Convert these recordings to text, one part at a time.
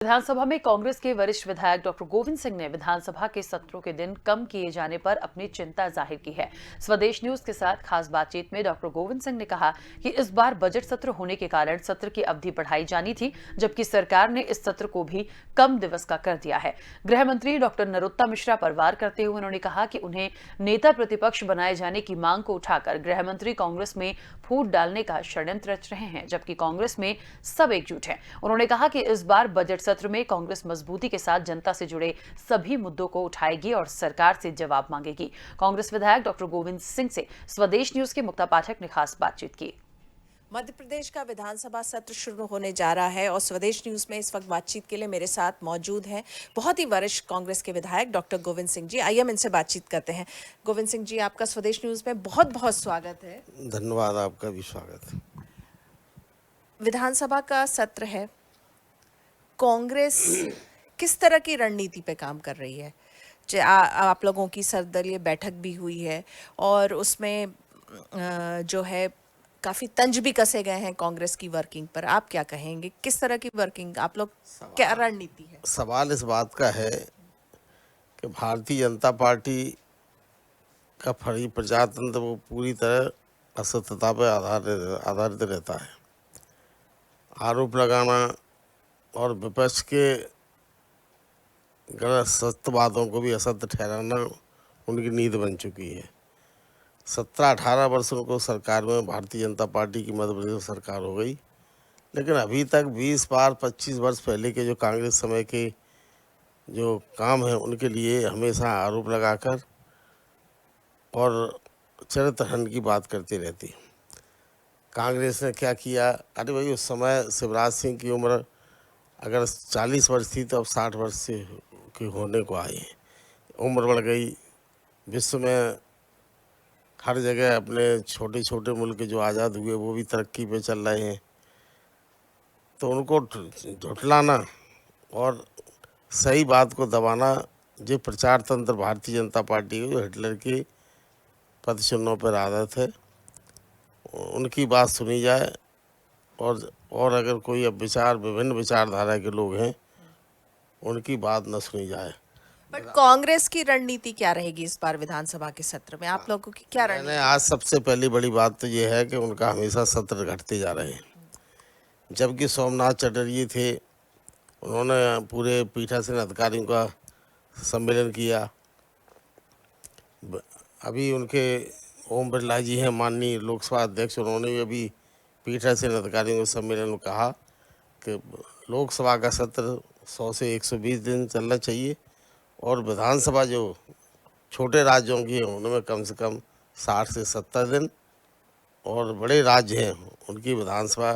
विधानसभा में कांग्रेस के वरिष्ठ विधायक डॉक्टर गोविंद सिंह ने विधानसभा के सत्रों के दिन कम किए जाने पर अपनी चिंता जाहिर की है। स्वदेश न्यूज के साथ खास बातचीत में डॉक्टर गोविंद सिंह ने कहा कि इस बार बजट सत्र होने के कारण सत्र की अवधि बढ़ाई जानी थी, जबकि सरकार ने इस सत्र को भी कम दिवस का कर दिया है। गृह मंत्री डॉक्टर नरोत्तम मिश्रा पर वार करते हुए उन्होंने कहा कि उन्हें नेता प्रतिपक्ष बनाए जाने की मांग को उठाकर गृह मंत्री कांग्रेस में फूट डालने का षड्यंत्र रच रहे हैं, जबकि कांग्रेस में सब एकजुट हैं। उन्होंने कहा कि इस बार बजट सत्र में कांग्रेस मजबूती के साथ जनता से जुड़े सभी मुद्दों को उठाएगी और सरकार से जवाब मांगेगी। कांग्रेस विधायक डॉक्टर गोविंद सिंह से स्वदेश न्यूज के मुक्ता पाठक ने खास बातचीत की। मध्य प्रदेश का विधानसभा सत्र शुरू होने जा रहा है और स्वदेश न्यूज में इस वक्त बातचीत के लिए मेरे साथ मौजूद हैं बहुत ही वरिष्ठ कांग्रेस के विधायक डॉक्टर गोविंद सिंह जी। आइए हम इनसे बातचीत करते हैं। गोविंद सिंह जी, आपका स्वदेश न्यूज में बहुत बहुत स्वागत है। धन्यवाद, आपका भी स्वागत। विधानसभा का सत्र है, कांग्रेस किस तरह की रणनीति पे काम कर रही है? आप लोगों की सर्वदलीय बैठक भी हुई है और उसमें जो है काफी तंज भी कसे गए हैं कांग्रेस की वर्किंग पर। आप क्या कहेंगे, किस तरह की वर्किंग आप लोग, क्या रणनीति है? सवाल इस बात का है कि भारतीय जनता पार्टी का फर्जी प्रजातंत्र वो पूरी तरह असत्यता पर आधारित रहता है। आरोप लगाना और विपक्ष के गलत सत्य बातों को भी असत्य ठहराना उनकी नींद बन चुकी है। 17-18 वर्ष उनको सरकार में भारतीय जनता पार्टी की मध्य प्रदेश सरकार हो गई, लेकिन अभी तक 20 बार 25 वर्ष पहले के जो कांग्रेस समय के जो काम है उनके लिए हमेशा आरोप लगाकर और चरित्रहनन की बात करती रहती। कांग्रेस ने क्या किया? अरे भाई, उस समय शिवराज सिंह की उम्र अगर 40 वर्ष थी तो अब 60 वर्ष से के होने को आई है। उम्र बढ़ गई। विश्व में हर जगह अपने छोटे छोटे मुल्क जो आज़ाद हुए वो भी तरक्की पे चल रहे हैं, तो उनको झुठलाना और सही बात को दबाना जो प्रचार तंत्र भारतीय जनता पार्टी के, जो हिटलर के पदचिन्हों पर आदत है, उनकी बात सुनी जाए और अगर कोई अब विभिन्न विचारधारा के लोग हैं उनकी बात न सुनी जाए। बट कांग्रेस की रणनीति क्या रहेगी इस बार विधानसभा के सत्र में? आप लोगों की क्या रणनीति? आज सबसे पहली बड़ी बात तो ये है कि उनका हमेशा सत्र घटते जा रहे हैं। जबकि सोमनाथ चटर्जी थे, उन्होंने पूरे पीठासीन अधिकारियों का सम्मेलन किया। अभी उनके ओम बिरला जी हैं, माननीय लोकसभा अध्यक्ष, उन्होंने भी अभी पीठासीन अधिकारियों के सम्मेलन में कहा कि लोकसभा का सत्र 100 से 120 दिन चलना चाहिए और विधानसभा जो छोटे राज्यों की हैं उनमें कम से कम 60 से 70 दिन और बड़े राज्य हैं उनकी विधानसभा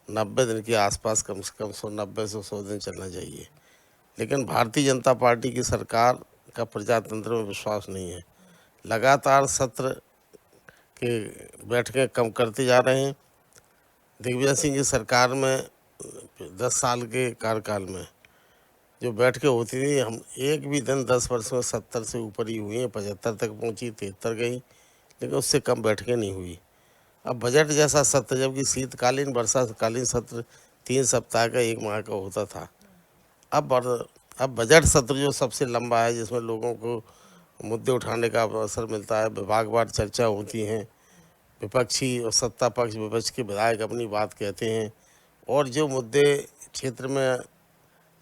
90 दिन के आसपास कम से कम 90 से 100 दिन चलना चाहिए। लेकिन भारतीय जनता पार्टी की सरकार का प्रजातंत्र में विश्वास नहीं है। लगातार सत्र के बैठकें कम करते जा रहे हैं। दिग्विजय सिंह की सरकार में 10 साल के कार्यकाल में जो बैठकें होती थी, हम एक भी दिन 10 वर्ष में 70 से ऊपर ही हुई हैं, 75 तक पहुंची, 73 गई, लेकिन उससे कम बैठकें नहीं हुई। अब बजट जैसा सत्र, जबकि शीतकालीन वर्षाकालीन सत्र 3 सप्ताह का 1 माह का होता था, अब बजट सत्र जो सबसे लंबा है, जिसमें लोगों को मुद्दे उठाने का अवसर मिलता है, विभागवार चर्चा होती हैं, विपक्षी और सत्ता पक्ष विपक्ष के विधायक अपनी बात कहते हैं और जो मुद्दे क्षेत्र में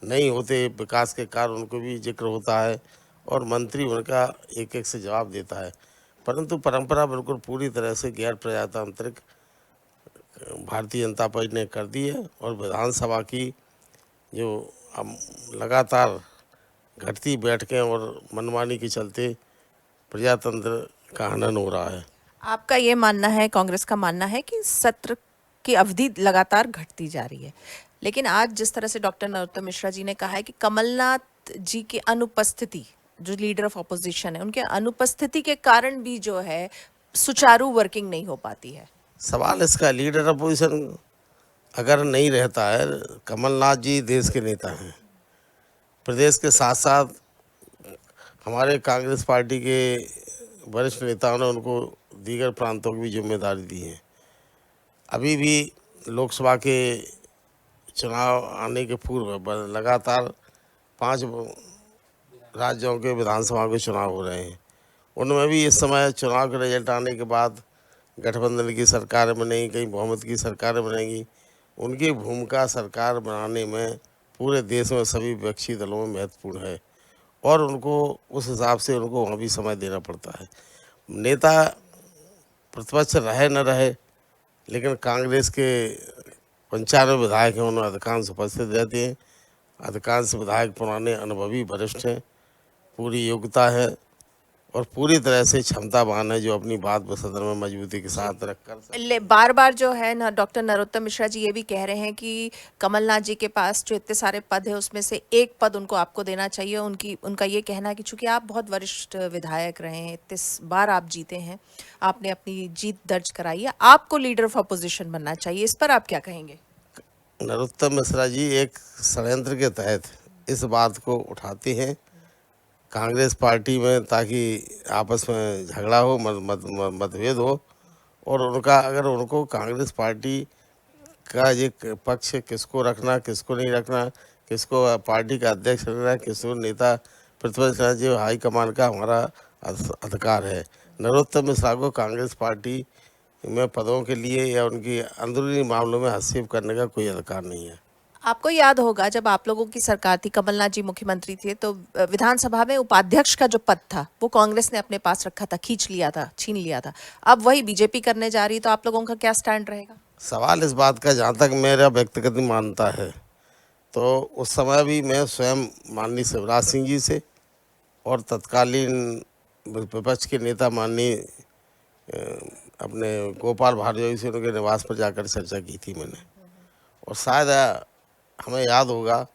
नहीं होते विकास के कार्य उनको भी जिक्र होता है और मंत्री उनका एक एक से जवाब देता है। परंतु परंपरा बिल्कुल पूरी तरह से गैर प्रजातांत्रिक भारतीय जनता पार्टी ने कर दी है और विधानसभा की जो लगातार घटती बैठकें और मनमानी के चलते प्रजातंत्र का हनन हो रहा है। आपका ये मानना है, कांग्रेस का मानना है कि सत्र की अवधि लगातार घटती जा रही है, लेकिन आज जिस तरह से डॉक्टर नरोत्तम मिश्रा जी ने कहा है कि कमलनाथ जी की अनुपस्थिति, जो लीडर ऑफ ऑपोजिशन है, उनके अनुपस्थिति के कारण भी जो है सुचारू वर्किंग नहीं हो पाती है। सवाल इसका, लीडर अपोजिशन अगर नहीं रहता है, कमलनाथ जी देश के नेता हैं, प्रदेश के साथ साथ हमारे कांग्रेस पार्टी के वरिष्ठ नेताओं ने उनको दीगर प्रांतों की भी जिम्मेदारी दी है। अभी भी लोकसभा के चुनाव आने के पूर्व लगातार 5 राज्यों के विधानसभा के चुनाव हो रहे हैं। उनमें भी इस समय चुनाव के रिजल्ट आने के बाद गठबंधन की सरकार बनेगी, कहीं बहुमत की सरकार बनेगी। उनकी भूमिका सरकार बनाने में पूरे देश में सभी विपक्षी दलों में महत्वपूर्ण है और उनको उस हिसाब से उनको वहाँ भी समय देना पड़ता है। नेता प्रतिपक्ष रहे न रहे, लेकिन कांग्रेस के 95 विधायक हैं, उनमें अधिकांश उपस्थित रहते हैं। अधिकांश विधायक पुराने अनुभवी वरिष्ठ हैं, पूरी योग्यता है और पूरी तरह से क्षमतावान है, जो अपनी बात सदन में मजबूती के साथ रखकर बार बार जो है ना डॉक्टर नरोत्तम मिश्रा जी ये भी कह रहे हैं कि कमलनाथ जी के पास जो इतने सारे पद है उसमें से एक पद उनको आपको देना चाहिए। उनका ये कहना है कि चूंकि आप बहुत वरिष्ठ विधायक रहे हैं, इतने बार आप जीते हैं, आपने अपनी जीत दर्ज कराई है, आपको लीडर ऑफ अपोजिशन बनना चाहिए। इस पर आप क्या कहेंगे? नरोत्तम मिश्रा जी एक षड्यंत्र के तहत इस बात को उठाते हैं कांग्रेस पार्टी में, ताकि आपस में झगड़ा हो, मतभेद हो और अगर उनको कांग्रेस पार्टी का ये पक्ष किसको रखना, किसको नहीं रखना, किसको पार्टी का अध्यक्ष रखना, किसको नेता प्रतिपक्ष रखना, जो हाईकमान का हमारा अधिकार है। नरोत्तम मिश्रा को कांग्रेस पार्टी में पदों के लिए या उनकी अंदरूनी मामलों में हस्तक्षेप करने का कोई अधिकार नहीं है। आपको याद होगा जब आप लोगों की सरकार थी, कमलनाथ जी मुख्यमंत्री थे, तो विधानसभा में उपाध्यक्ष का जो पद था वो कांग्रेस ने अपने पास रखा था, छीन लिया था। अब वही बीजेपी करने जा रही, तो आप लोगों का क्या स्टैंड रहेगा? सवाल इस बात का, जहाँ तक मेरा व्यक्तिगत मानता है, तो उस समय भी मैं स्वयं माननीय शिवराज सिंह जी से और तत्कालीन विपक्ष के नेता माननीय अपने गोपाल भार्गव से उनके निवास पर जाकर चर्चा की थी मैंने। और शायद हमें याद होगा,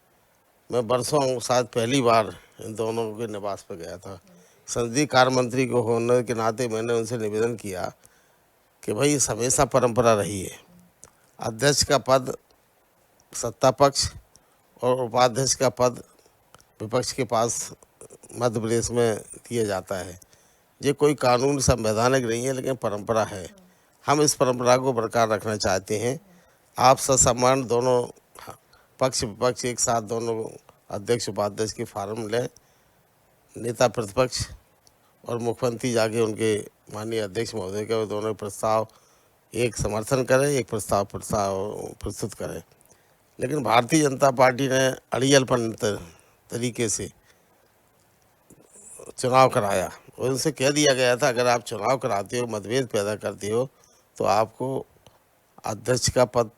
मैं वर्षों शायद पहली बार इन दोनों के निवास पर गया था। संसदीय कार्य मंत्री को होने के नाते मैंने उनसे निवेदन किया कि भाई इस हमेशा परंपरा रही है, अध्यक्ष का पद सत्ता पक्ष और उपाध्यक्ष का पद विपक्ष के पास मध्य प्रदेश में दिया जाता है। ये कोई कानून संवैधानिक नहीं है, लेकिन परंपरा है। हम इस परंपरा को बरकरार रखना चाहते हैं। आप ससम्मान दोनों पक्ष विपक्ष एक साथ दोनों अध्यक्ष उपाध्यक्ष के फार्म लें, नेता प्रतिपक्ष और मुख्यमंत्री जाके उनके माननीय अध्यक्ष महोदय के दोनों प्रस्ताव एक समर्थन करें, एक प्रस्ताव प्रस्तुत करें। लेकिन भारतीय जनता पार्टी ने अड़ियलपन तरीके से चुनाव कराया और उनसे कह दिया गया था, अगर आप चुनाव कराते हो, मतभेद पैदा करते हो, तो आपको अध्यक्ष का पद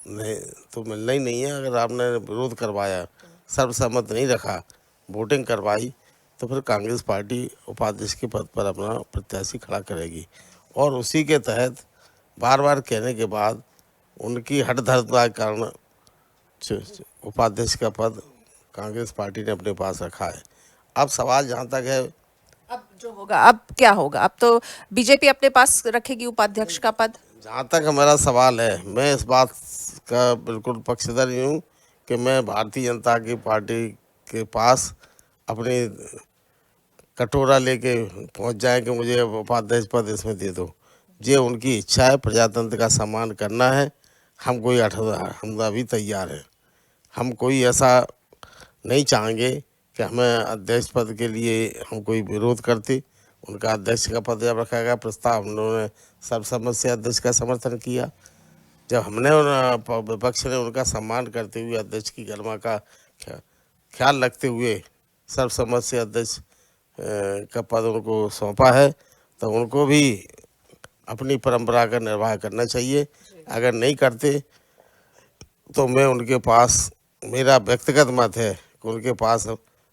नहीं तो मिलना ही नहीं है। अगर आपने विरोध करवाया, सर्वसम्मत नहीं रखा, वोटिंग करवाई, तो फिर कांग्रेस पार्टी उपाध्यक्ष के पद पर अपना प्रत्याशी खड़ा करेगी। और उसी के तहत बार बार कहने के बाद उनकी हठधर्मता के कारण उपाध्यक्ष का पद कांग्रेस पार्टी ने अपने पास रखा है। अब सवाल जहाँ तक है, अब जो होगा, अब क्या होगा? अब तो बीजेपी अपने पास रखेगी उपाध्यक्ष का पद। जहाँ तक हमारा सवाल है, मैं इस बात का बिल्कुल पक्षधर ही हूँ कि मैं भारतीय जनता की पार्टी के पास अपनी कटोरा लेके पहुँच जाए कि मुझे उपाध्यक्ष पद इसमें दे दो। ये उनकी इच्छा है, प्रजातंत्र का सम्मान करना है। हम कोई हम अभी तैयार हैं। हम कोई ऐसा नहीं चाहेंगे कि हमें अध्यक्ष पद के लिए हम कोई विरोध करते। उनका अध्यक्ष का पद जब रखा गया प्रस्ताव, उन्होंने सर्वसम्मत से अध्यक्ष का समर्थन किया। जब हमने विपक्ष ने उनका सम्मान करते हुए अध्यक्ष की गरिमा का ख्याल रखते हुए सर्वसम्मत से अध्यक्ष का पद उनको सौंपा है, तो उनको भी अपनी परंपरा का निर्वाह करना चाहिए। अगर नहीं करते तो मैं उनके पास, मेरा व्यक्तिगत मत है कि उनके पास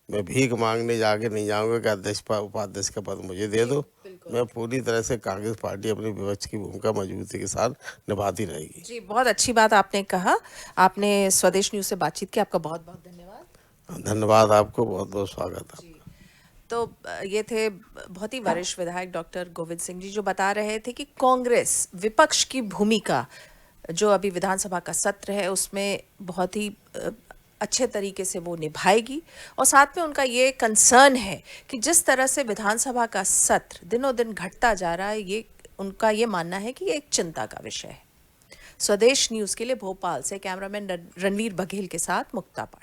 मैं भीख मांगने जाके नहीं जाऊंगा कि अध्यक्ष उपाध्यक्ष का पद मुझे दे दो। मैं पूरी तरह से कांग्रेस पार्टी अपनी विपक्ष की भूमिका मजबूती के साथ निभाती रहेगी। जी, बहुत अच्छी बात आपने कहा। आपने स्वदेश न्यूज़ से बातचीत की, आपका बहुत बहुत धन्यवाद। धन्यवाद, आपको बहुत बहुत स्वागत है। तो ये थे बहुत ही वरिष्ठ विधायक डॉक्टर गोविंद सिंह जी, जो बता रहे थे कि कांग्रेस विपक्ष की भूमिका जो अभी विधानसभा का सत्र है उसमें बहुत ही अच्छे तरीके से वो निभाएगी। और साथ में उनका ये कंसर्न है कि जिस तरह से विधानसभा का सत्र दिनों दिन घटता जा रहा है, ये उनका ये मानना है कि ये एक चिंता का विषय है। स्वदेश न्यूज़ के लिए भोपाल से कैमरामैन रणवीर बघेल के साथ मुक्ता पाटिल।